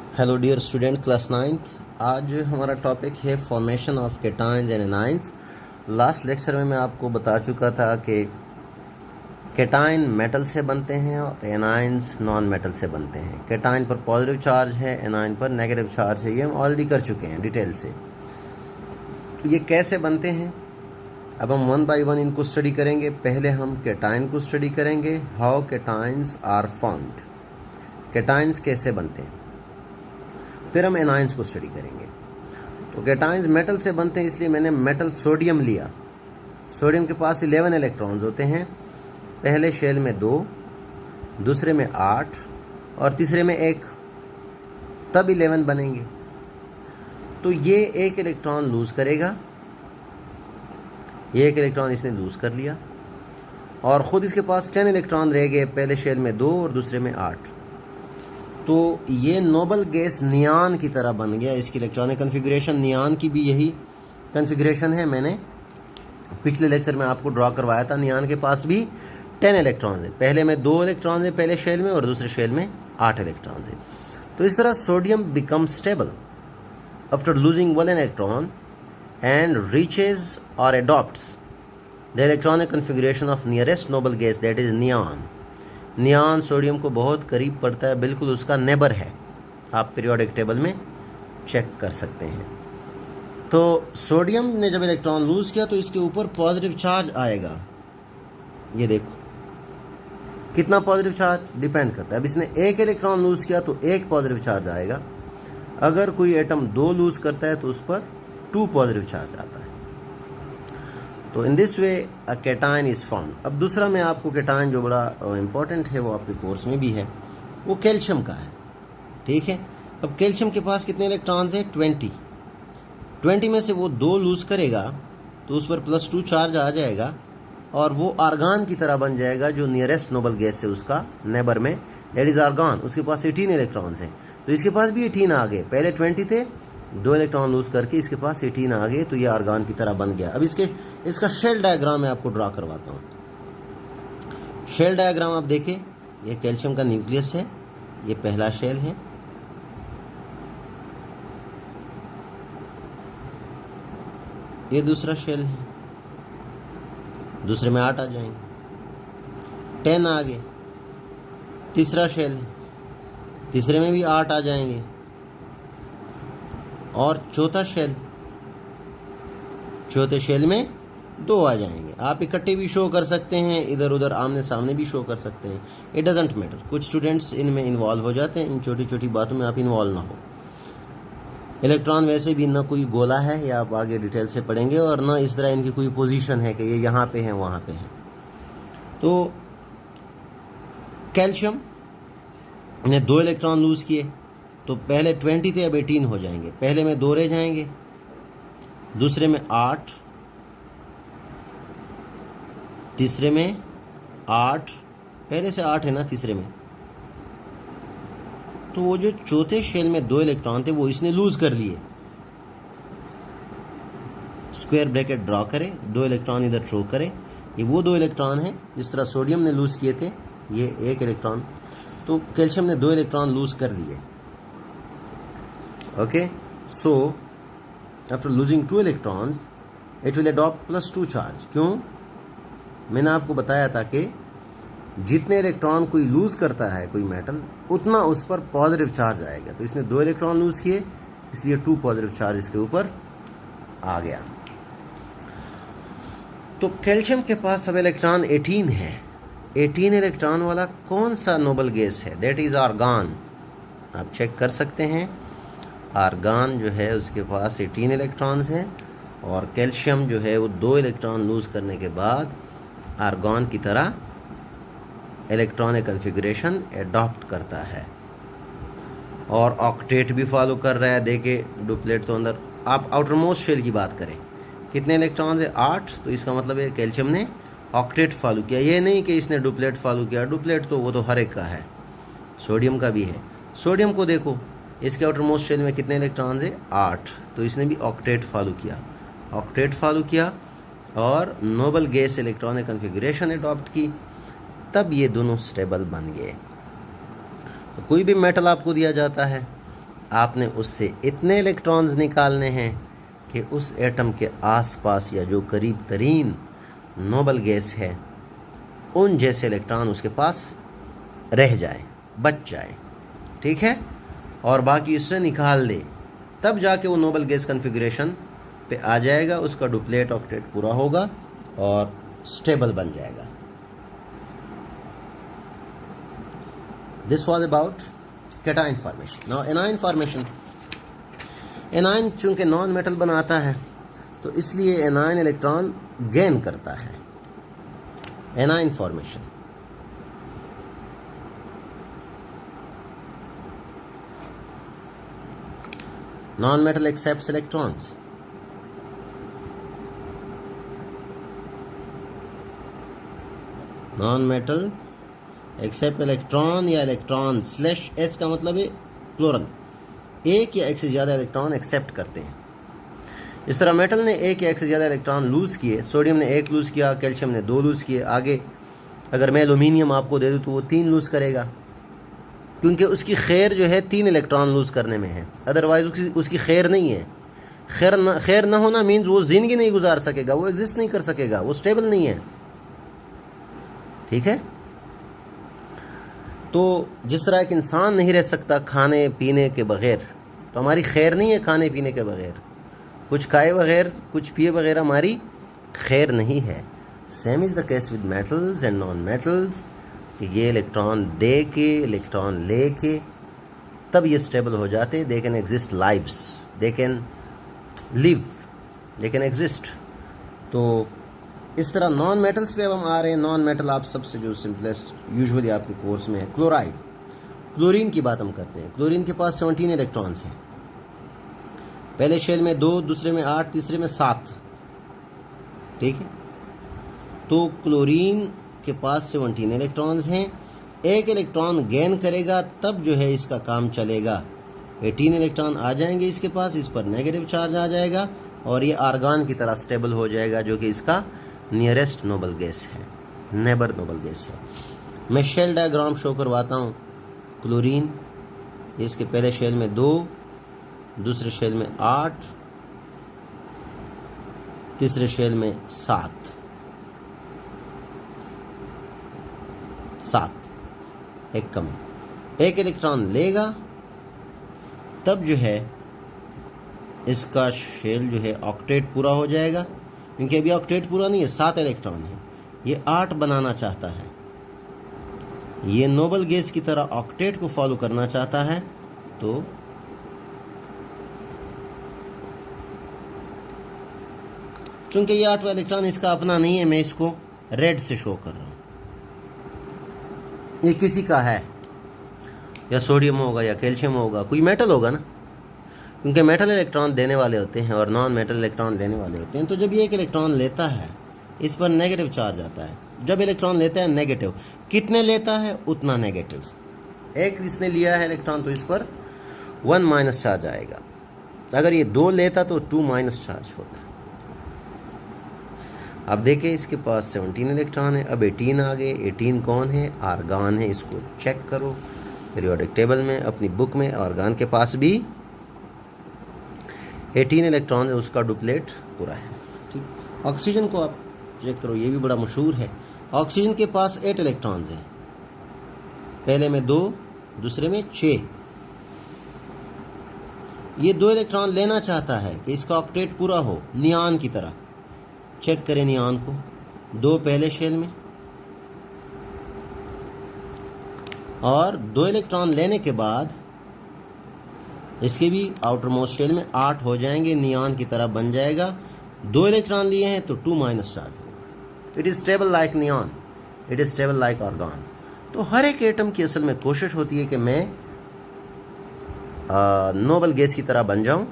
Hello dear student class 9th। आज हमारा topic है formation of cations and anions. Last lecture में मैं आपको बता चुका था कि केटाइन मेटल से बनते हैं और एनाइंस नॉन मेटल से बनते हैं। केटाइन पर पॉजिटिव चार्ज है, एनाइन पर नेगेटिव चार्ज है। ये हम ऑलरेडी कर चुके हैं डिटेल से। तो ये कैसे बनते हैं अब हम वन बाय वन इनको स्टडी करेंगे। पहले हम केटाइन को स्टडी करेंगे, how cations are formed, cations कैसे बनते हैं। फिर हम एनाइंस को स्टडी करेंगे। तो केटाइंस मेटल से बनते हैं, इसलिए मैंने मेटल सोडियम लिया। सोडियम के पास 11 इलेक्ट्रॉन्स होते हैं। पहले शेल में 2, दूसरे में 8 और तीसरे में 1, तब 11 बनेंगे। तो ये 1 इलेक्ट्रॉन लूज करेगा, ये 1 इलेक्ट्रॉन इसने लूज कर लिया और ख़ुद इसके पास 10 इलेक्ट्रॉन रह गए। पहले शेल में 2 और दूसरे में 8। तो ये नोबल गैस नियान की तरह बन गया। इसकी इलेक्ट्रॉनिक कन्फिगरेशन नियान की भी यही कन्फिगरेशन है। मैंने पिछले लेक्चर में आपको ड्रॉ करवाया था। नियान के पास भी 10 इलेक्ट्रॉन है। पहले में 2 इलेक्ट्रॉन है पहले शेल में और दूसरे शेल में 8 इलेक्ट्रॉन है। तो इस तरह sodium become stable after losing 1 electron and reaches और adopts the electronic configuration of nearest noble gas, that is neon. Neon sodium को बहुत करीब पड़ता है, बिल्कुल उसका नेबर है। आप पीरियोडिक टेबल में चेक कर सकते हैं। तो सोडियम ने जब इलेक्ट्रॉन लूज किया तो इसके ऊपर पॉजिटिव चार्ज आएगा। ये देखो कितना पॉजिटिव चार्ज डिपेंड करता है। अब इसने 1 इलेक्ट्रॉन लूज किया तो 1 पॉजिटिव चार्ज आएगा। अगर कोई एटम 2 लूज करता है तो उस पर 2 पॉजिटिव चार्ज आता है। तो in this way a cation is formed. अब दूसरा मैं आपको केटाइन जो बड़ा इंपॉर्टेंट है, वो आपके कोर्स में भी है, वो कैल्शियम का है। ठीक है। अब कैल्शियम के पास कितने इलेक्ट्रॉन्स हैं? 20 में से वो 2 लूज करेगा तो उस पर +2 चार्ज आ जाएगा और वो आर्गान की तरह बन जाएगा, जो नियरेस्ट नोबल गैस है उसका नेबर में, दैट इज आर्गान। उसके पास 18 इलेक्ट्रॉन्स हैं। तो इसके पास भी 18 आ गए। पहले 20 थे, 2 इलेक्ट्रॉन लूज करके इसके पास 18 आ गए, तो ये आर्गान की तरह बन गया। अब इसका शेल डायग्राम मैं आपको ड्रा करवाता हूँ। शेल डायग्राम आप देखें, ये कैल्शियम का न्यूक्लियस है, ये पहला शेल है, ये दूसरा शेल है, दूसरे में 8 आ जाएंगे, 10 आ गए। तीसरा शेल है, तीसरे में भी 8 आ जाएंगे और चौथा शेल, चौथे शेल में 2 आ जाएंगे। आप इकट्ठे भी शो कर सकते हैं, इधर उधर आमने सामने भी शो कर सकते हैं, इट डजेंट मैटर। कुछ स्टूडेंट्स इनमें इन्वॉल्व हो जाते हैं, इन छोटी छोटी बातों में आप इन्वॉल्व ना हो। इलेक्ट्रॉन वैसे भी ना कोई गोला है, या आप आगे डिटेल से पढ़ेंगे, और ना इस तरह इनकी कोई पोजीशन है कि ये यहाँ पे हैं वहाँ पे हैं। तो कैल्शियम ने 2 इलेक्ट्रॉन लूज किए, तो पहले 20 थे, अब 18 हो जाएंगे। पहले में 2 रह जाएंगे, दूसरे में 8, तीसरे में 8, पहले से 8 है ना तीसरे में। तो वो जो चौथे शेल में 2 इलेक्ट्रॉन थे वो इसने लूज कर लिए। स्क्वायर ब्रैकेट ड्रॉ करें, 2 इलेक्ट्रॉन इधर शो करें। ये वो 2 इलेक्ट्रॉन हैं जिस तरह सोडियम ने लूज किए थे, ये 1 इलेक्ट्रॉन। तो कैल्शियम ने 2 इलेक्ट्रॉन लूज कर लिए। Okay, so after losing 2 electrons it will adopt +2 charge. क्यों? मैंने आपको बताया था कि जितने इलेक्ट्रॉन कोई लूज करता है कोई मेटल, उतना उस पर पॉजिटिव चार्ज आएगा। तो इसने 2 इलेक्ट्रॉन लूज किए, इसलिए 2 पॉजिटिव चार्ज इसके ऊपर आ गया। तो कैल्शियम के पास अब इलेक्ट्रॉन 18 है। 18 इलेक्ट्रॉन वाला कौन सा नोबल गैस है? That is argon. आप चेक कर सकते हैं, आर्गान जो है उसके पास 18 इलेक्ट्रॉन्स हैं और कैल्शियम जो है वो 2 इलेक्ट्रॉन लूज करने के बाद आर्गॉन की तरह इलेक्ट्रॉनिक कन्फिगरेशन एडॉप्ट करता है और ऑक्टेट भी फॉलो कर रहा है। देखिए डुप्लेट तो अंदर, आप आउटर मोस्ट शेल की बात करें, कितने इलेक्ट्रॉन है? 8। तो इसका मतलब है कैल्शियम ने ऑक्टेट फॉलो किया। ये नहीं कि इसने डुप्लेट फॉलो किया। डुप्लेट तो वो तो हर एक का है, सोडियम का भी है। सोडियम को देखो, इसके आउटर मोस्ट शेल में कितने इलेक्ट्रॉन है? 8। तो इसने भी ऑक्टेट फॉलो किया, ऑक्टेट फॉलो किया और noble gas electronic configuration adopt की, तब ये दोनों स्टेबल बन गए। तो कोई भी मेटल आपको दिया जाता है, आपने उससे इतने इलेक्ट्रॉन्स निकालने हैं कि उस एटम के आसपास या जो करीब तरीन नोबल गैस है उन जैसे इलेक्ट्रॉन उसके पास रह जाए, बच जाए, ठीक है, और बाकी इससे निकाल दे, तब जाके वो नोबल गैस कन्फिग्रेशन पे आ जाएगा, उसका डुप्लेट ऑक्टेट पूरा होगा और स्टेबल बन जाएगा। This was about cation formation. Now anion formation, anion चूंकि नॉन मेटल बनाता है तो इसलिए एनाइन इलेक्ट्रॉन गेन करता है। Anion formation, non metal accepts electrons, non metal accept electron या इलेक्ट्रॉन स्लैश एस का मतलब है प्लूरल, एक या एक से ज़्यादा इलेक्ट्रॉन एक्सेप्ट करते हैं। इस तरह मेटल ने एक या एक से ज़्यादा इलेक्ट्रॉन लूज़ किए, सोडियम ने एक लूज़ किया, कैल्शियम ने 2 लूज़ किए। आगे अगर मैं एल्यूमिनियम आपको दे दूँ तो वो 3 लूज़ करेगा, क्योंकि उसकी खैर जो है 3 इलेक्ट्रॉन लूज़ करने में है, अदरवाइज उसकी खैर नहीं है। खैर ना होना मीन्स वो ज़िंदगी नहीं गुजार सकेगा, वो एग्जिस्ट नहीं कर सकेगा, वो स्टेबल नहीं है, ठीक है। तो जिस तरह एक इंसान नहीं रह सकता खाने पीने के बगैर, तो हमारी खैर नहीं है खाने पीने के बगैर, कुछ खाए बगैर कुछ पिए बगैर हमारी खैर नहीं है। Same is the case with metals and non metals, कि ये इलेक्ट्रॉन दे के इलेक्ट्रॉन ले के तब ये स्टेबल हो जाते हैं। They can exist lives, they can live, they can exist. तो इस तरह नॉन मेटल्स पे अब हम आ रहे हैं। नॉन मेटल आप सबसे जो सिंपलेस्ट यूजुअली आपके कोर्स में है क्लोराइड, क्लोरीन की बात हम करते हैं। क्लोरीन के पास 17 इलेक्ट्रॉन्स हैं, पहले शेल में 2, दूसरे में 8, तीसरे में 7, ठीक है। तो क्लोरीन के पास 17 इलेक्ट्रॉन्स हैं, एक इलेक्ट्रॉन गेन करेगा तब जो है इसका काम चलेगा। 18 इलेक्ट्रॉन आ जाएंगे इसके पास, इस पर नेगेटिव चार्ज आ जाएगा और ये आर्गन की तरह स्टेबल हो जाएगा, जो कि इसका नियरेस्ट नोबल गैस है, नेबर नोबल गैस है। मैं शेल डायग्राम शो करवाता हूँ। क्लोरीन, इसके पहले शेल में 2, दूसरे शेल में 8, तीसरे शेल में 7, एक कम, एक इलेक्ट्रॉन लेगा तब जो है इसका शेल जो है ऑक्टेट पूरा हो जाएगा, क्योंकि अभी ऑक्टेट पूरा नहीं है, 7 इलेक्ट्रॉन है, ये 8 बनाना चाहता है, ये नोबल गैस की तरह ऑक्टेट को फॉलो करना चाहता है। तो चूंकि ये 8वां इलेक्ट्रॉन इसका अपना नहीं है, मैं इसको रेड से शो कर रहा हूं, ये किसी का है, या सोडियम होगा या कैल्शियम होगा, कोई मेटल होगा ना, क्योंकि मेटल इलेक्ट्रॉन देने वाले होते हैं और नॉन मेटल इलेक्ट्रॉन लेने वाले होते हैं। तो जब ये एक इलेक्ट्रॉन लेता है इस पर नेगेटिव चार्ज आता है, जब इलेक्ट्रॉन लेता है नेगेटिव, कितने लेता है उतना नेगेटिव, एक इसने लिया है इलेक्ट्रॉन तो इस पर 1 माइनस चार्ज आएगा, अगर ये 2 लेता तो 2 माइनस चार्ज होता। अब देखिए इसके पास 17 इलेक्ट्रॉन है, अब 18 आ गए। 18 कौन है? आर्गन है, इसको चेक करो पीरियोडिक टेबल में, अपनी बुक में। आर्गन के पास भी 18 इलेक्ट्रॉन है, उसका डुप्लेट पूरा है, ठीक। ऑक्सीजन को आप चेक करो, ये भी बड़ा मशहूर है। ऑक्सीजन के पास 8 इलेक्ट्रॉन्स हैं, पहले में 2, दूसरे में 6। ये 2 इलेक्ट्रॉन लेना चाहता है कि इसका ऑक्टेट पूरा हो, नियॉन की तरह। चेक करें नियॉन को, 2 पहले शेल में और 2 इलेक्ट्रॉन लेने के बाद इसके भी आउटर मोस्ट शेल में 8 हो जाएंगे, नियॉन की तरह बन जाएगा। 2 इलेक्ट्रॉन लिए हैं तो 2 माइनस चार्ज होगा। It is stable like neon, it is stable like argon. तो हर एक एटम की असल में कोशिश होती है कि मैं नोबल गैस की तरह बन जाऊं,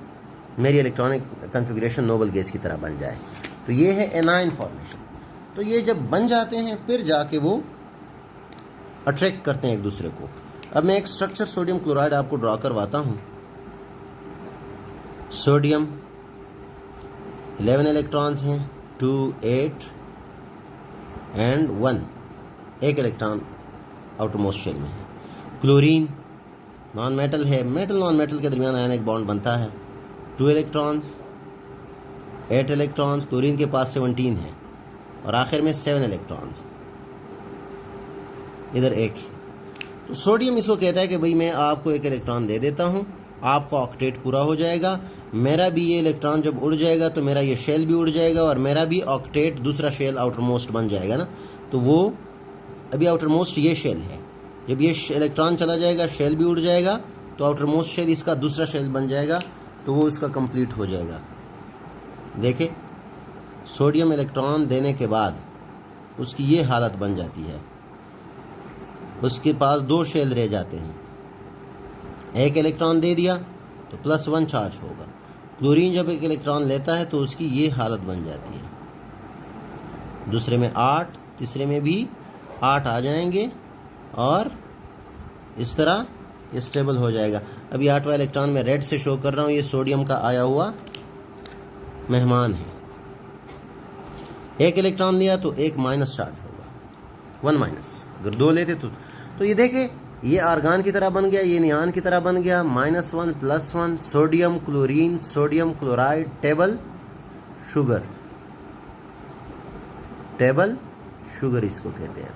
मेरी इलेक्ट्रॉनिक कन्फिग्रेशन नोबल गैस की तरह बन जाए। तो ये है एनाइन फॉर्मेशन। तो ये जब बन जाते हैं फिर जाके वो अट्रैक्ट करते हैं एक दूसरे को। अब मैं एक स्ट्रक्चर सोडियम क्लोराइड आपको ड्रॉ करवाता हूँ। सोडियम 11 इलेक्ट्रॉन्स हैं, 2, 8 एंड 1, एक इलेक्ट्रॉन आउटर मोस्ट शेल में है। क्लोरीन नॉन मेटल है, मेटल नॉन मेटल के दरमियान आयनिक बॉन्ड बनता है, 2 इलेक्ट्रॉन्स, 8 इलेक्ट्रॉन्स, क्लोरीन के पास 17 है और आखिर में 7 इलेक्ट्रॉन्स, इधर एक है। तो सोडियम इसको कहता है कि भाई मैं आपको एक इलेक्ट्रॉन दे देता हूँ, आपका ऑक्टेट पूरा हो जाएगा, मेरा भी ये इलेक्ट्रॉन जब उड़ जाएगा तो मेरा ये शेल भी उड़ जाएगा और मेरा भी ऑक्टेट दूसरा शेल आउटर मोस्ट बन जाएगा ना। तो वो अभी आउटर मोस्ट ये शेल है, जब ये इलेक्ट्रॉन चला जाएगा शेल भी उड़ जाएगा तो आउटर मोस्ट शेल इसका दूसरा शेल बन जाएगा, तो वो इसका कंप्लीट हो जाएगा। देखें, सोडियम इलेक्ट्रॉन देने के बाद उसकी ये हालत बन जाती है, उसके पास 2 शेल रह जाते हैं, एक इलेक्ट्रॉन दे दिया तो +1 चार्ज होगा। क्लोरीन जब एक इलेक्ट्रॉन लेता है तो उसकी ये हालत बन जाती है, दूसरे में 8, तीसरे में भी 8 आ जाएंगे और इस तरह ये स्टेबल हो जाएगा। अभी 8वां इलेक्ट्रॉन मैं रेड से शो कर रहा हूँ, ये सोडियम का आया हुआ मेहमान है। एक इलेक्ट्रॉन लिया तो एक माइनस चार्ज होगा, 1 माइनस। अगर 2 लेते तो ये देखे ये आर्गान की तरह बन गया, ये नियान की तरह बन गया, -1 +1 sodium chlorine, sodium chloride, table sugar, table sugar इसको कहते हैं,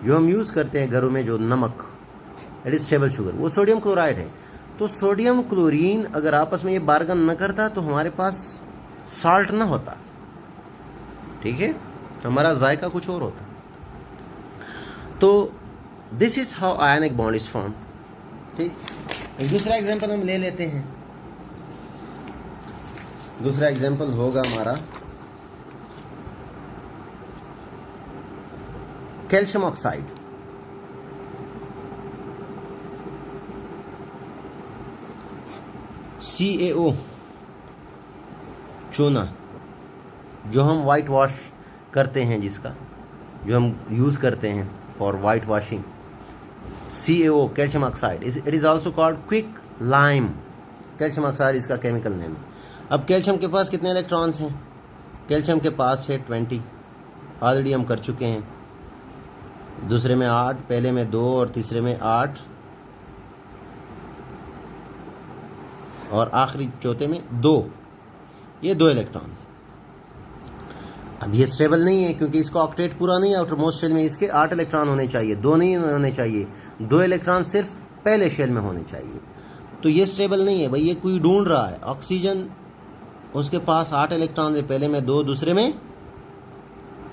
जो हम यूज़ करते हैं घरों में, जो नमक, इट इज़ टेबल शुगर, वो सोडियम क्लोराइड है। तो सोडियम क्लोरीन अगर आपस में ये बार्गन न करता तो हमारे पास साल्ट ना होता, ठीक है, हमारा जायका कुछ और होता। तो this is how ionic bond is form. ठीक, एक दूसरा एग्जांपल हम ले लेते हैं। दूसरा एग्जांपल होगा हमारा कैल्शियम ऑक्साइड। CaO चूना, जो हम वाइट वॉश करते हैं, जिसका जो हम यूज़ करते हैं for white washing, CaO calcium oxide, it is also called quick lime. Calcium oxide इसका केमिकल नेम है। अब कैल्शियम के पास कितने इलेक्ट्रॉन्स हैं? कैल्शियम के पास है 20, ऑलरेडी हम कर चुके हैं। दूसरे में 8, पहले में 2 और तीसरे में 8 और आखिरी चौथे में 2, ये 2 इलेक्ट्रॉन्स। अब ये स्टेबल नहीं है क्योंकि इसका ऑक्टेट पूरा नहीं है। आउटर मोस्ट शेल में इसके 8 इलेक्ट्रॉन होने चाहिए, 2 नहीं होने चाहिए, 2 इलेक्ट्रॉन सिर्फ पहले शेल में होने चाहिए। तो ये स्टेबल नहीं है भाई, ये कोई ढूंढ रहा है। ऑक्सीजन, उसके पास 8 इलेक्ट्रॉन है, पहले में 2, दूसरे में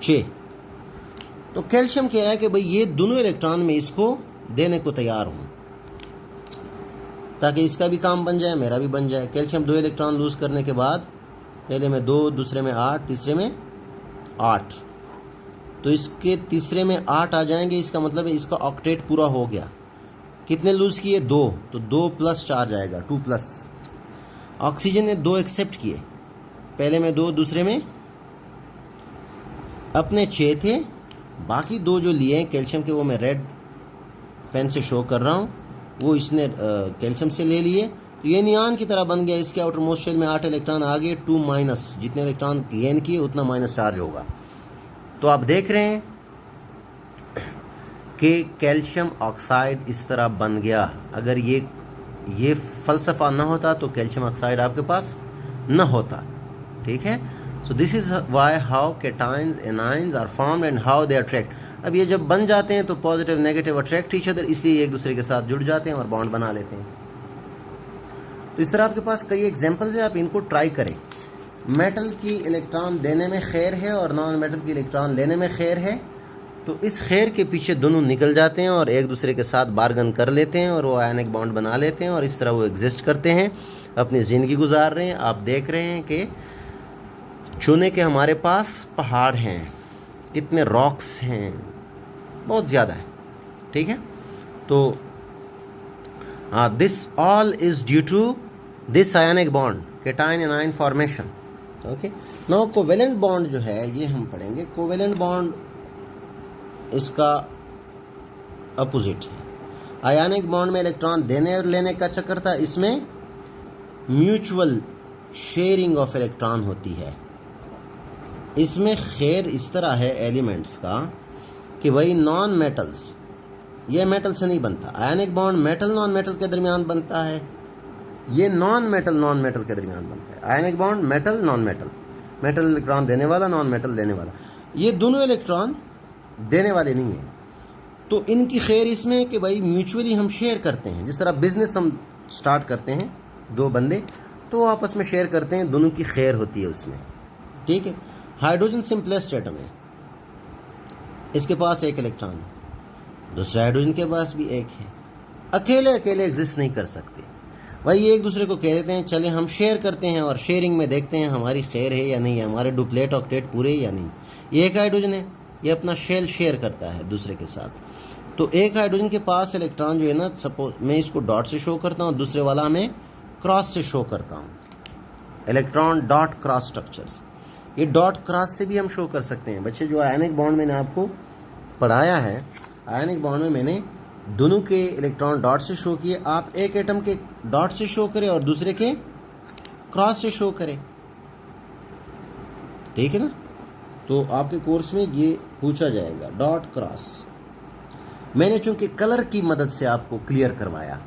6। तो कैल्शियम कह रहा है कि भाई ये दोनों इलेक्ट्रॉन में इसको देने को तैयार हूँ, ताकि इसका भी काम बन जाए, मेरा भी बन जाए। कैल्शियम 2 इलेक्ट्रॉन लूज करने के बाद पहले में 2, दूसरे में 8, तीसरे में 8, तो इसके तीसरे में 8 आ जाएंगे। इसका मतलब है इसका ऑक्टेट पूरा हो गया। कितने लूज किए? 2, तो 2 प्लस चार्ज आएगा, 2 प्लस। ऑक्सीजन ने 2 एक्सेप्ट किए, पहले में 2, दूसरे में अपने 6 थे, बाकी 2 जो लिए हैं कैल्शियम के, वो मैं रेड पेन से शो कर रहा हूँ, वो इसने कैल्शियम से ले लिए। तो ये नियान की तरह बन गया। इसके आउटर मोस्ट शेल में 8 इलेक्ट्रॉन आ गए, 2 माइनस, जितने इलेक्ट्रॉन गेन किए उतना माइनस चार्ज होगा। तो आप देख रहे हैं कि कैल्शियम ऑक्साइड इस तरह बन गया। अगर ये फ़लसफ़ा ना होता तो कैल्शियम ऑक्साइड आपके पास न होता। ठीक है, so this is why how cations anions are formed and how they attract. अब ये जब बन जाते हैं तो positive negative attract each other, इसलिए एक दूसरे के साथ जुड़ जाते हैं और बॉन्ड बना लेते हैं। तो इस तरह आपके पास कई एग्जांपल्स हैं, आप इनको ट्राई करें। मेटल की इलेक्ट्रॉन देने में खैर है और नॉन मेटल की इलेक्ट्रॉन लेने में खैर है। तो इस खैर के पीछे दोनों निकल जाते हैं और एक दूसरे के साथ बार्गन कर लेते हैं और वो आयनिक बॉन्ड बना लेते हैं और इस तरह वो एग्जिस्ट करते हैं, अपनी ज़िंदगी गुजार रहे हैं। आप देख रहे हैं कि चूने के हमारे पास पहाड़ हैं, कितने रॉक्स हैं, बहुत ज़्यादा है। ठीक है, तो this all is due to this ionic bond, cation anion formation. Okay, now covalent bond जो है ये हम पढ़ेंगे। कोवेलेंट बॉन्ड इसका अपोजिट है। आयनिक बॉन्ड में इलेक्ट्रॉन देने और लेने का चक्कर था, इसमें म्यूचुअल शेयरिंग ऑफ इलेक्ट्रॉन होती है। इसमें खैर इस तरह है एलिमेंट्स का कि भाई नॉन मेटल्स ये मेटल से नहीं बनता। Ionic bond metal non metal के दरमियान बनता है, ये नॉन मेटल के दरमियान बनता है। Ionic bond metal non metal, metal electron देने वाला, नॉन मेटल देने वाला। ये दोनों इलेक्ट्रॉन देने वाले नहीं हैं। तो इनकी खैर इसमें है कि भाई म्यूचुअली हम शेयर करते हैं। जिस तरह बिजनेस हम स्टार्ट करते हैं दो बंदे, तो आपस में शेयर करते हैं, दोनों की खैर होती है उसमें, ठीक है। हाइड्रोजन सिंपलेस्ट एटम है, इसके पास एक इलेक्ट्रॉन है, दूसरे हाइड्रोजन के पास भी एक है। अकेले अकेले एग्जिस्ट नहीं कर सकते भाई, ये एक दूसरे को कह देते हैं चले हम शेयर करते हैं और शेयरिंग में देखते हैं हमारी खैर है या नहीं है, हमारे डुप्लेट ऑक्टेट पूरे या नहीं। ये एक हाइड्रोजन है, ये अपना शेल शेयर करता है दूसरे के साथ। तो एक हाइड्रोजन के पास इलेक्ट्रॉन जो है ना, सपोज मैं इसको डॉट से शो करता हूँ, दूसरे वाला मैं क्रॉस से शो करता हूँ। इलेक्ट्रॉन डॉट क्रॉस स्ट्रक्चर्स, ये डॉट क्रॉस से भी हम शो कर सकते हैं। बच्चे जो आयनिक बॉन्ड मैंने आपको पढ़ाया है, आयनिक बॉन्ड में मैंने दोनों के इलेक्ट्रॉन डॉट से शो किए। आप एक एटम के डॉट से शो करें और दूसरे के क्रॉस से शो करें, ठीक है ना। तो आपके कोर्स में ये पूछा जाएगा डॉट क्रॉस। मैंने चूंकि कलर की मदद से आपको क्लियर करवाया,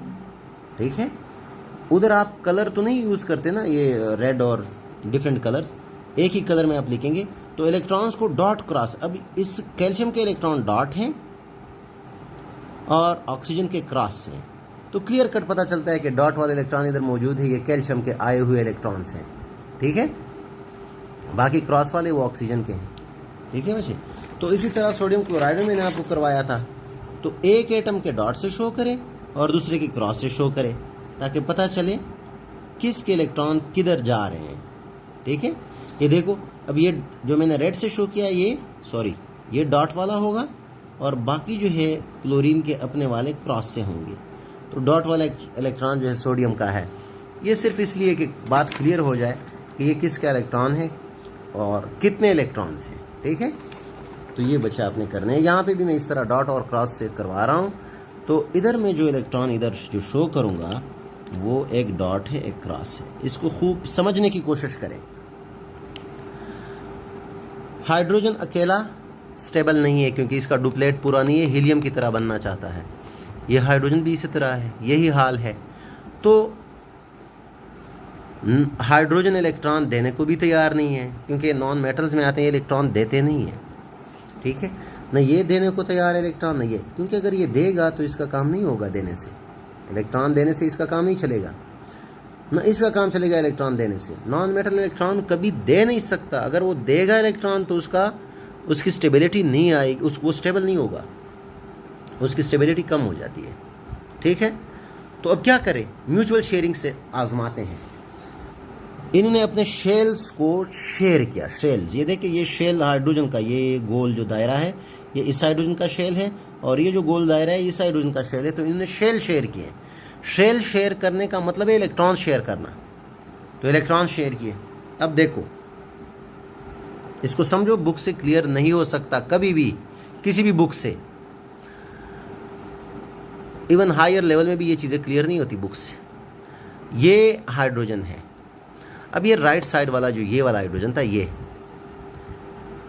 ठीक है। उधर आप कलर तो नहीं यूज़ करते ना, ये रेड और डिफरेंट कलर्स, एक ही कलर में आप लिखेंगे। तो इलेक्ट्रॉन्स को डॉट क्रॉस, अब इस कैल्शियम के इलेक्ट्रॉन डॉट हैं और ऑक्सीजन के क्रॉस से, तो क्लियर कट पता चलता है कि डॉट वाले इलेक्ट्रॉन इधर मौजूद है, ये कैल्शियम के आए हुए इलेक्ट्रॉन्स हैं, ठीक है। बाकी क्रॉस वाले वो ऑक्सीजन के हैं, ठीक है बच्चे। तो इसी तरह सोडियम क्लोराइड में मैंने आपको करवाया था, तो एक एटम के डॉट से शो करें और दूसरे की क्रॉस से शो करें, ताकि पता चले किसके इलेक्ट्रॉन किधर जा रहे हैं, ठीक है। ये देखो, अब ये जो मैंने रेड से शो किया, ये डॉट वाला होगा और बाकी जो है क्लोरीन के अपने वाले क्रॉस से होंगे। तो डॉट वाला इलेक्ट्रॉन जो है सोडियम का है। ये सिर्फ इसलिए कि बात क्लियर हो जाए कि ये किसका इलेक्ट्रॉन है और कितने इलेक्ट्रॉन्स हैं, ठीक है। तो ये बच्चा आपने करने हैं। यहाँ पे भी मैं इस तरह डॉट और क्रॉस से करवा रहा हूँ। तो इधर मैं जो इलेक्ट्रॉन इधर जो शो करूँगा वो एक डॉट है, एक क्रॉस है। इसको खूब समझने की कोशिश करें। हाइड्रोजन अकेला स्टेबल नहीं है क्योंकि इसका डुप्लेट पूरा नहीं है, हीलियम की तरह बनना चाहता है। ये हाइड्रोजन भी इसी तरह है, यही हाल है। तो हाइड्रोजन इलेक्ट्रॉन देने को भी तैयार नहीं है क्योंकि नॉन मेटल्स में आते हैं, इलेक्ट्रॉन देते नहीं हैं, ठीक है। न ये देने को तैयार है इलेक्ट्रॉन, न ये, क्योंकि अगर ये देगा तो इसका काम नहीं होगा देने से। इलेक्ट्रॉन देने से इसका काम नहीं चलेगा, न इसका काम चलेगा इलेक्ट्रॉन देने से। नॉन मेटल इलेक्ट्रॉन कभी दे नहीं सकता। अगर वो देगा इलेक्ट्रॉन तो उसकी स्टेबिलिटी नहीं आएगी, वो स्टेबल नहीं होगा, उसकी स्टेबिलिटी कम हो जाती है, ठीक है। तो अब क्या करें, म्यूचुअल शेयरिंग से आजमाते हैं। इन्होंने अपने शेल्स को शेयर किया। शेल्स, ये देखिए, ये शेल हाइड्रोजन का, ये गोल जो दायरा है ये इस हाइड्रोजन का शेल है और ये जो गोल दायरा है इस हाइड्रोजन का शेल है। तो इन्होंने शेल शेयर किए। शेल शेयर करने का मतलब है इलेक्ट्रॉन शेयर करना। तो इलेक्ट्रॉन शेयर किए। अब देखो, इसको समझो, बुक से क्लियर नहीं हो सकता कभी भी, किसी भी बुक से। इवन हायर लेवल में भी ये चीज़ें क्लियर नहीं होती बुक से। ये हाइड्रोजन है। अब ये राइट साइड वाला जो ये वाला हाइड्रोजन था, ये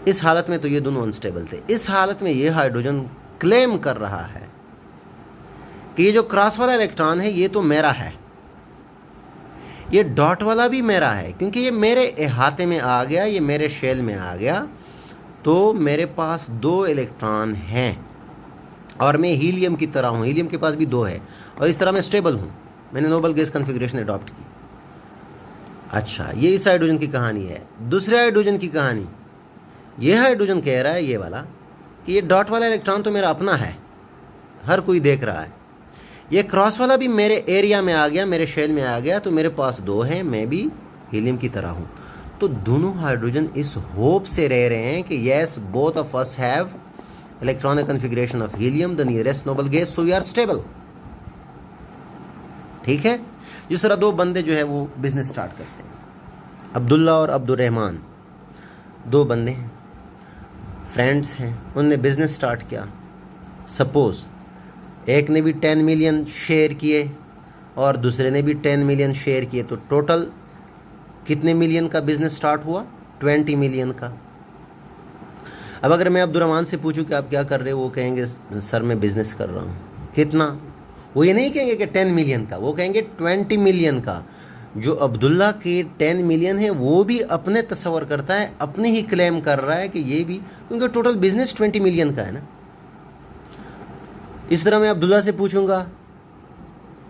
इस हालत में तो ये दोनों अनस्टेबल थे। इस हालत में ये हाइड्रोजन क्लेम कर रहा है कि ये जो क्रॉस वाला इलेक्ट्रॉन है ये तो मेरा है, ये डॉट वाला भी मेरा है, क्योंकि ये मेरे अहाते में आ गया, ये मेरे शेल में आ गया। तो मेरे पास 2 इलेक्ट्रॉन हैं और मैं हीलियम की तरह हूँ। हीलियम के पास भी 2 है और इस तरह मैं स्टेबल हूँ। मैंने नोबल गैस कॉन्फ़िगरेशन अडॉप्ट की। अच्छा, ये इस हाइड्रोजन की कहानी है। दूसरे हाइड्रोजन की कहानी, ये हाइड्रोजन कह रहा है, ये वाला, कि ये डॉट वाला इलेक्ट्रॉन तो मेरा अपना है, हर कोई देख रहा है। ये क्रॉस वाला भी मेरे एरिया में आ गया, मेरे शेल में आ गया, तो मेरे पास 2 हैं, मैं भी हीलियम की तरह हूँ। तो दोनों हाइड्रोजन इस होप से रह रहे हैं कि yes, both of us have electronic configuration of helium, the nearest noble gas, so we are stable, ठीक है। जिस तरह 2 बंदे जो है वो बिजनेस स्टार्ट करते हैं। अब्दुल्ला और अब्दुर्रहमान 2 बंदे हैं, फ्रेंड्स हैं, उनने बिजनेस स्टार्ट किया। सपोज एक ने भी 10 मिलियन शेयर किए और दूसरे ने भी 10 मिलियन शेयर किए, तो टोटल कितने मिलियन का बिजनेस स्टार्ट हुआ? 20 मिलियन का। अब अगर मैं अब्दुर्रहमान से पूछूं कि आप क्या कर रहे हो, वो कहेंगे सर मैं बिज़नेस कर रहा हूँ। कितना? वो ये नहीं कहेंगे कि 10 मिलियन का, वो कहेंगे 20 मिलियन का। जो अब्दुल्ला के 10 मिलियन है वो भी अपने तस्वर करता है, अपने ही क्लेम कर रहा है कि ये भी, क्योंकि टोटल बिजनेस 20 मिलियन का है ना। इस तरह मैं अब्दुल्ला से पूछूंगा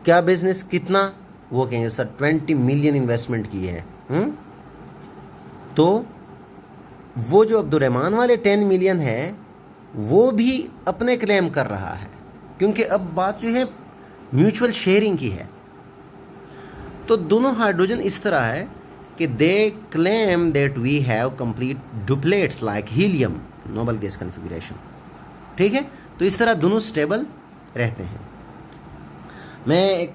क्या बिजनेस कितना, वो कहेंगे सर 20 मिलियन इन्वेस्टमेंट की है। तो वो जो अब्दुर्रहमान वाले 10 मिलियन है वो भी अपने क्लेम कर रहा है, क्योंकि अब बात जो है म्यूचुअल शेयरिंग की है। तो दोनों हाइड्रोजन इस तरह है कि they claim that we have complete duplets like helium noble gas configuration. ठीक है, तो इस तरह दोनों स्टेबल रहते हैं। मैं एक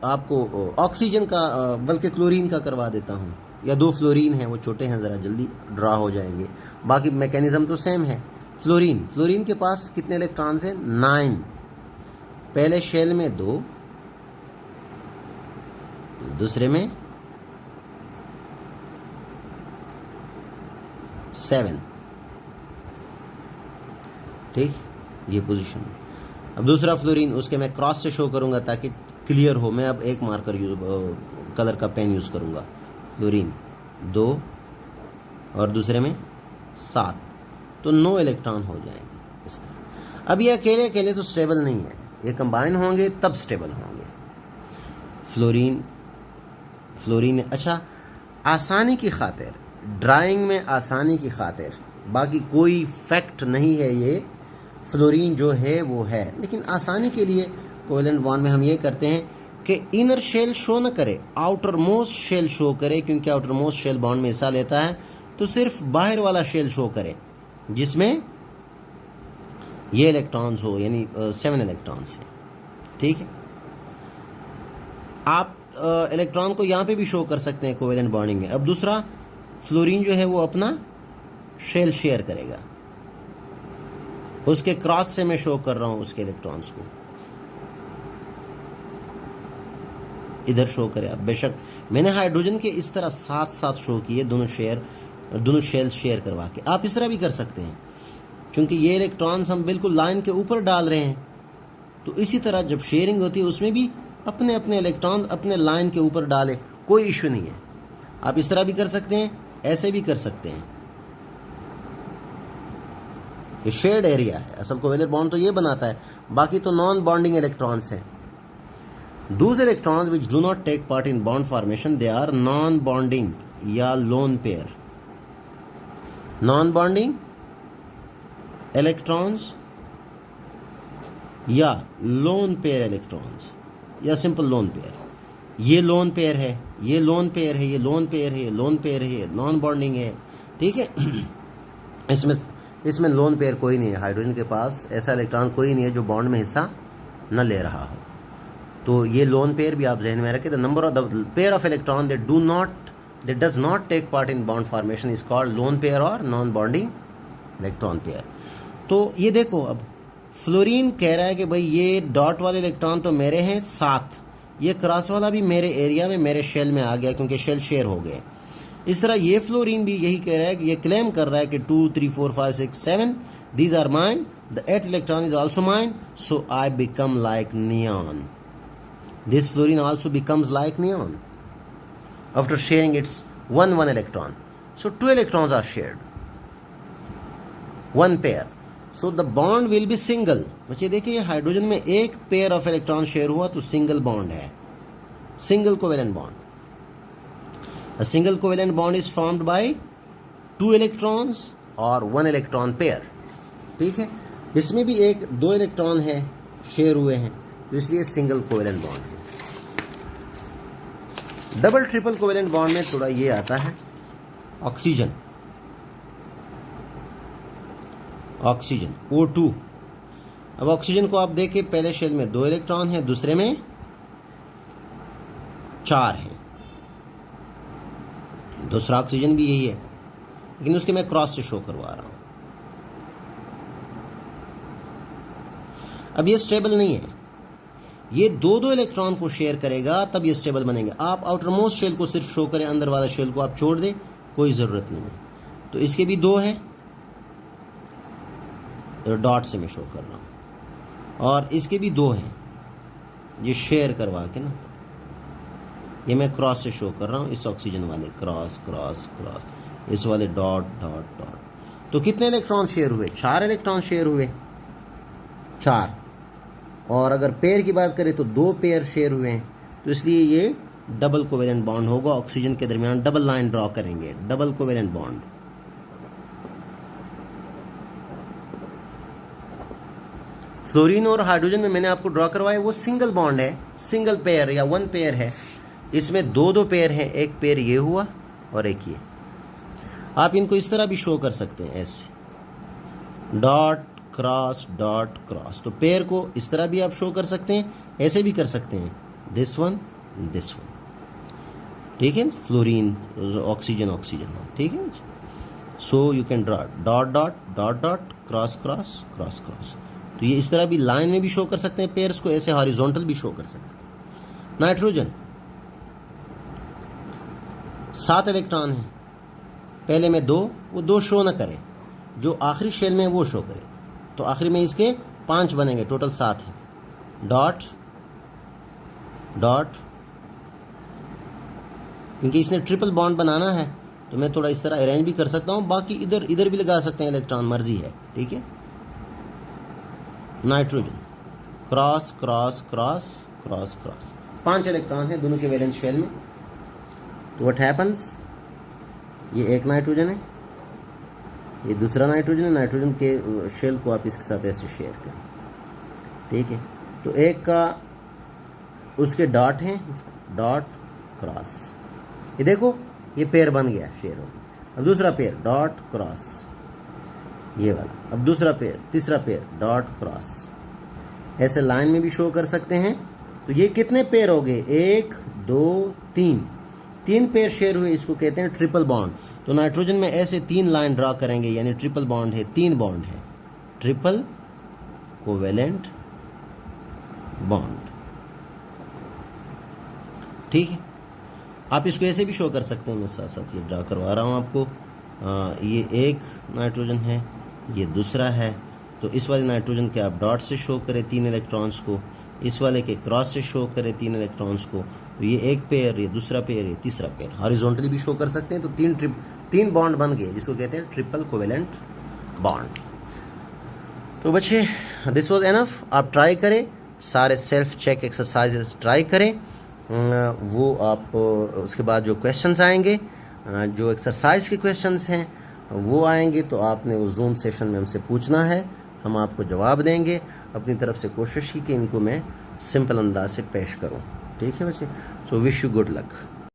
आपको ऑक्सीजन का बल्कि क्लोरीन का करवा देता हूँ, या 2 फ्लोरीन हैं, वो छोटे हैं, ज़रा जल्दी ड्रा हो जाएंगे, बाकी मैकेनिज़्म तो सेम है। फ्लोरीन के पास कितने इलेक्ट्रॉन्स हैं? 9। पहले शेल में 2, दूसरे में 7। ठीक, ये पोजीशन। अब दूसरा फ्लोरीन, उसके मैं क्रॉस से शो करूंगा ताकि क्लियर हो। मैं अब एक मार्कर कलर का पेन यूज़ करूंगा। फ्लोरीन 2 और दूसरे में 7, तो 9 इलेक्ट्रॉन हो जाएंगे इस तरह। अब ये अकेले अकेले तो स्टेबल नहीं है, ये कंबाइन होंगे तब स्टेबल होंगे। फ्लोरीन अच्छा, आसानी की खातिर, ड्राइंग में आसानी की खातिर, बाकी कोई फैक्ट नहीं है, ये फ्लोरीन जो है वो है, लेकिन आसानी के लिए कोवेलेंट बॉन्ड में हम ये करते हैं कि इनर शेल शो न करे, आउटर मोस्ट शेल शो करे, क्योंकि आउटर मोस्ट शेल बॉन्ड में हिस्सा लेता है, तो सिर्फ बाहर वाला शेल शो करे जिसमें ये इलेक्ट्रॉन्स हो, यानी 7 इलेक्ट्रॉन्स हैं। ठीक है, आप इलेक्ट्रॉन को यहाँ पे भी शो कर सकते हैं कोवेलेंट बॉन्डिंग में। अब दूसरा फ्लोरीन जो है वो अपना शेल शेयर करेगा, उसके क्रॉस से मैं शो कर रहा हूँ उसके इलेक्ट्रॉन्स को, इधर शो करे। अब बेशक मैंने हाइड्रोजन के इस तरह साथ साथ शो किए, दोनों शेल शेयर करवा के। आप इस तरह भी कर सकते हैं, क्योंकि ये इलेक्ट्रॉन्स हम बिल्कुल लाइन के ऊपर डाल रहे हैं, तो इसी तरह जब शेयरिंग होती है उसमें भी अपने अपने इलेक्ट्रॉन अपने लाइन के ऊपर डाले, कोई इशू नहीं है। आप इस तरह भी कर सकते हैं, ऐसे भी कर सकते हैं। ये शेयर्ड एरिया है, असल कोवेलेंट बॉन्ड तो ये बनाता है, बाकी तो नॉन बॉन्डिंग इलेक्ट्रॉन्स हैं। Those electrons which do not take part in bond formation, they are non-bonding या lone pair. Non-bonding electrons या lone pair electrons या simple lone pair. ये lone pair है, ये lone pair है, ये lone pair है, ये lone pair है, ये non-bonding है। ठीक है, इसमें lone pair कोई नहीं है। हाइड्रोजन के पास ऐसा इलेक्ट्रॉन कोई नहीं है जो बॉन्ड में हिस्सा न ले रहा हो, तो ये लोन पेयर भी आप जहन में रखें। The number of the pair of electron that does not take part in bond formation is called lone pair और नॉन बॉन्डिंग इलेक्ट्रॉन पेयर। तो ये देखो, अब फ्लोरीन कह रहा है कि भाई ये डॉट वाले इलेक्ट्रॉन तो मेरे हैं 7, ये क्रॉस वाला भी मेरे एरिया में, मेरे शेल में आ गया, क्योंकि शेल शेयर हो गए। इस तरह ये फ्लोरीन भी यही कह रहा है कि ये क्लेम कर रहा है कि 2 3 4 5 6 7 these are mine, the 8th electron is also mine, so I become like neon. This fluorine also becomes like neon after sharing its one electron. So 2 electrons are shared, 1 pair. So the bond will be single. बच्चे देखिए, hydrogen में एक pair of electron share हुआ तो single bond है, single covalent bond. A single covalent bond is formed by 2 electrons और 1 electron pair. ठीक है, इसमें भी 2 इलेक्ट्रॉन है शेयर हुए हैं, तो इसलिए सिंगल कोवेलेंट बॉन्ड है। डबल ट्रिपल कोवेलेंट बॉन्ड में थोड़ा ये आता है ऑक्सीजन O2। अब ऑक्सीजन को आप देखिए, पहले शेल में 2 इलेक्ट्रॉन है, दूसरे में 4 है। दूसरा ऑक्सीजन भी यही है, लेकिन उसके मैं क्रॉस से शो करवा रहा हूं। अब ये स्टेबल नहीं है, ये 2 इलेक्ट्रॉन को शेयर करेगा तब ये स्टेबल बनेंगे। आप आउटर मोस्ट शेल को सिर्फ शो करें, अंदर वाला शेल को आप छोड़ दें, कोई ज़रूरत नहीं है। तो इसके भी 2 है, डॉट से मैं शो कर रहा हूँ, और इसके भी दो हैं, ये शेयर करवा के ना, ये मैं क्रॉस से शो कर रहा हूँ, इस ऑक्सीजन वाले क्रॉस क्रॉस क्रॉस, इस वाले डॉट डॉट डॉट। तो कितने इलेक्ट्रॉन शेयर हुए? 4 इलेक्ट्रॉन शेयर हुए, 4। और अगर पेयर की बात करें तो 2 पेयर शेयर हुए हैं, तो इसलिए ये डबल कोवेलेंट बॉन्ड होगा। ऑक्सीजन के दरमियान डबल लाइन ड्रॉ करेंगे, डबल कोवेलेंट बॉन्ड। फ्लोरीन और हाइड्रोजन में मैंने आपको ड्रॉ करवाया वो सिंगल बॉन्ड है, सिंगल पेयर या 1 पेयर है। इसमें 2 पेयर हैं, एक पेयर ये हुआ और एक ये। आप इनको इस तरह भी शो कर सकते हैं, ऐसे डॉट क्रॉस डॉट क्रॉस। तो पेयर को इस तरह भी आप शो कर सकते हैं, ऐसे भी कर सकते हैं, दिस वन दिस वन, ठीक है। फ्लोरीन ऑक्सीजन ऑक्सीजन, ठीक है। So you can draw dot dot dot dot cross cross cross cross. तो ये इस तरह भी लाइन में भी शो कर सकते हैं पेयर्स को, ऐसे हॉरिजॉन्टल भी शो कर सकते हैं। नाइट्रोजन 7 इलेक्ट्रॉन हैं, पहले में 2, वो 2 शो ना करें, जो आखिरी शेल में वो शो करे। तो आखिरी में इसके 5 बनेंगे, टोटल 7 हैं। डॉट डॉट, क्योंकि इसने ट्रिपल बॉन्ड बनाना है तो मैं थोड़ा इस तरह अरेंज भी कर सकता हूँ, बाकी इधर इधर भी लगा सकते हैं इलेक्ट्रॉन, मर्जी है, ठीक है। Nitrogen cross cross cross cross cross, 5 electron हैं दोनों के वैलेंस शेल में। तो व्हाट हैपन्स, ये एक नाइट्रोजन है, ये दूसरा नाइट्रोजन है। नाइट्रोजन के शेल को आप इसके साथ ऐसे शेयर करें, ठीक है। तो एक का उसके डॉट हैं, डॉट क्रॉस, ये देखो ये पेयर बन गया, शेयर हो गया। अब दूसरा पेयर डॉट क्रॉस, ये वाला। अब दूसरा पेयर, तीसरा पेयर डॉट क्रॉस, ऐसे लाइन में भी शो कर सकते हैं। तो ये कितने पेयर हो गए? 1 2 3 पेयर शेयर हुए, इसको कहते हैं ट्रिपल बॉन्ड। तो नाइट्रोजन में ऐसे 3 लाइन ड्रॉ करेंगे, यानी ट्रिपल बॉन्ड है, 3 बॉन्ड है, ट्रिपल कोवेलेंट बॉन्ड, ठीक है। आप इसको ऐसे भी शो कर सकते हैं, मैं साथ साथ ये ड्रा करवा रहा हूँ आपको। ये एक नाइट्रोजन है, ये दूसरा है। तो इस वाले नाइट्रोजन के आप डॉट से शो करें 3 इलेक्ट्रॉन्स को, इस वाले के क्रॉस से शो करें 3 इलेक्ट्रॉन्स को। तो ये एक पेयर, ये दूसरा पेयर, ये तीसरा पेयर, हॉरिजॉन्टली भी शो कर सकते हैं। तो 3 बॉन्ड बन गए, जिसको कहते हैं ट्रिपल कोवेलेंट बॉन्ड। तो बच्चे, दिस वाज एनफ। आप ट्राई करें, सारे सेल्फ चेक एक्सरसाइजेस ट्राई करें। वो आप उसके बाद जो क्वेश्चंस आएंगे, जो एक्सरसाइज के क्वेश्चंस हैं वो आएंगे, तो आपने उस जूम सेशन में हमसे पूछना है, हम आपको जवाब देंगे। अपनी तरफ से कोशिश की कि इनको मैं सिंपल अंदाज से पेश करूं, ठीक है बच्चे। So wish you good luck.